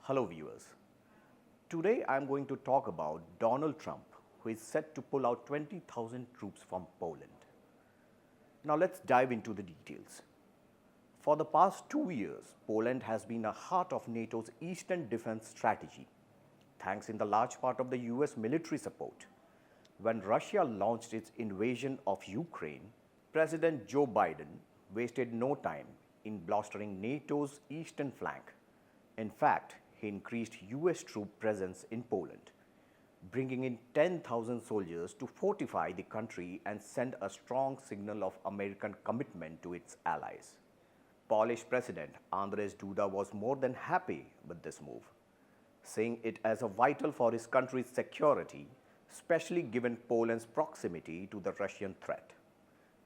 Hello viewers. Today I am going to talk about Donald Trump, who is set to pull out 20,000 troops from Poland. Now let's dive into the details. For the past 2 years, Poland has been a heart of NATO's Eastern defense strategy, thanks in the large part of the US military support. When Russia launched its invasion of Ukraine, President Joe Biden wasted no time in bolstering NATO's eastern flank. In fact, he increased US troop presence in Poland, bringing in 10,000 soldiers to fortify the country and send a strong signal of American commitment to its allies. Polish President Andrzej Duda was more than happy with this move, seeing it as vital for his country's security, especially given Poland's proximity to the Russian threat.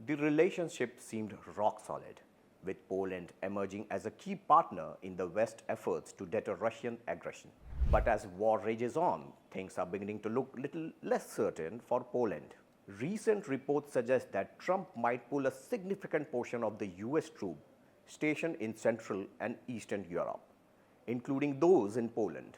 The relationship seemed rock solid, with Poland emerging as a key partner in the West's efforts to deter Russian aggression. But as war rages on, things are beginning to look little less certain for Poland. Recent reports suggest that Trump might pull a significant portion of the US troops stationed in Central and Eastern Europe, including those in Poland.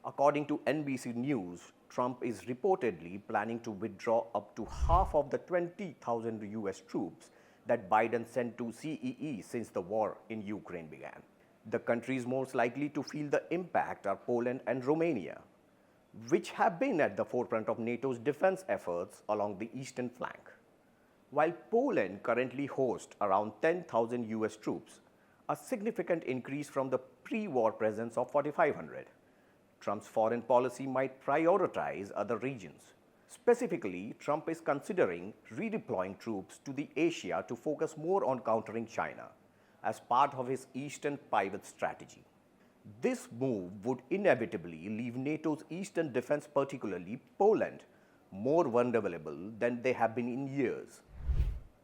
According to NBC News, Trump is reportedly planning to withdraw up to half of the 20,000 US troops that Biden sent to CEE since the war in Ukraine began. The countries most likely to feel the impact are Poland and Romania, which have been at the forefront of NATO's defense efforts along the eastern flank. While Poland currently hosts around 10,000 US troops, a significant increase from the pre-war presence of 4,500, Trump's foreign policy might prioritize other regions. Specifically, Trump is considering redeploying troops to the Asia to focus more on countering China as part of his Eastern pivot strategy. This move would inevitably leave NATO's eastern defense, particularly Poland, more vulnerable than they have been in years.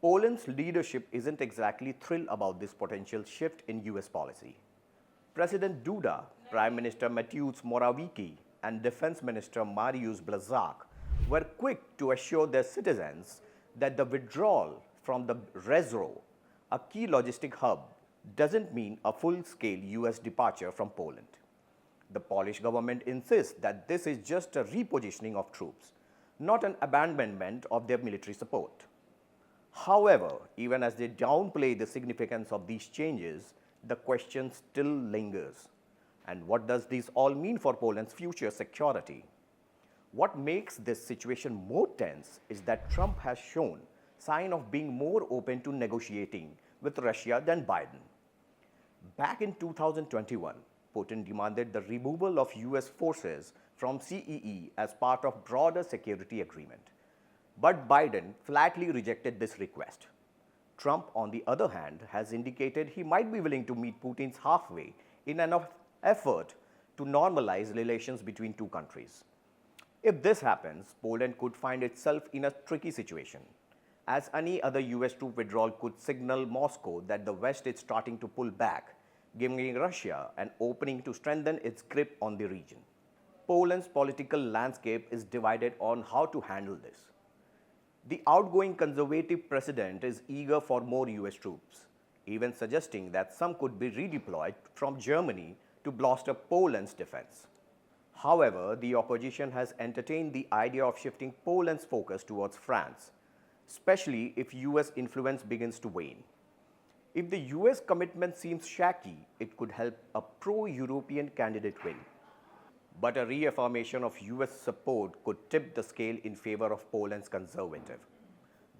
Poland's leadership isn't exactly thrilled about this potential shift in US policy. President Duda, Prime Minister Mateusz Morawiecki, and Defense Minister Mariusz Błaszczak were quick to assure their citizens that the withdrawal from the Rezro, a key logistic hub, doesn't mean a full-scale US departure from Poland. The Polish government insists that this is just a repositioning of troops, not an abandonment of their military support. However, even as they downplay the significance of these changes, the question still lingers. And what does this all mean for Poland's future security? What makes this situation more tense is that Trump has shown sign of being more open to negotiating with Russia than Biden. Back in 2021, Putin demanded the removal of US forces from CEE as part of broader security agreement. But Biden flatly rejected this request. Trump, on the other hand, has indicated he might be willing to meet Putin's halfway in an effort to normalize relations between two countries. If this happens, Poland could find itself in a tricky situation, as any other US troop withdrawal could signal Moscow that the West is starting to pull back, giving Russia an opening to strengthen its grip on the region. Poland's political landscape is divided on how to handle this. The outgoing conservative president is eager for more US troops, even suggesting that some could be redeployed from Germany to bolster Poland's defense. However, the opposition has entertained the idea of shifting Poland's focus towards France, especially if US influence begins to wane. If the US commitment seems shaky, it could help a pro-European candidate win. But a reaffirmation of US support could tip the scale in favor of Poland's conservative,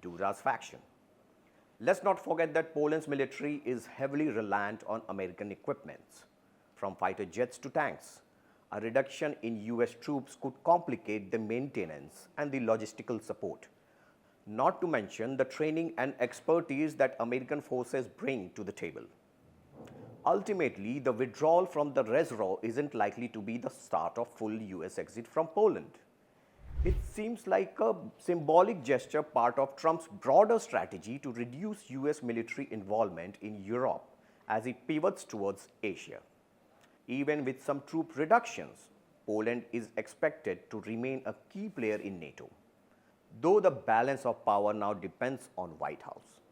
Duda's faction. Let's not forget that Poland's military is heavily reliant on American equipment, from fighter jets to tanks. A reduction in US troops could complicate the maintenance and the logistical support, not to mention the training and expertise that American forces bring to the table. Ultimately, the withdrawal from the Rezro isn't likely to be the start of full US exit from Poland. It seems like a symbolic gesture, part of Trump's broader strategy to reduce US military involvement in Europe as he pivots towards Asia. Even with some troop reductions, Poland is expected to remain a key player in NATO, though the balance of power now depends on White House.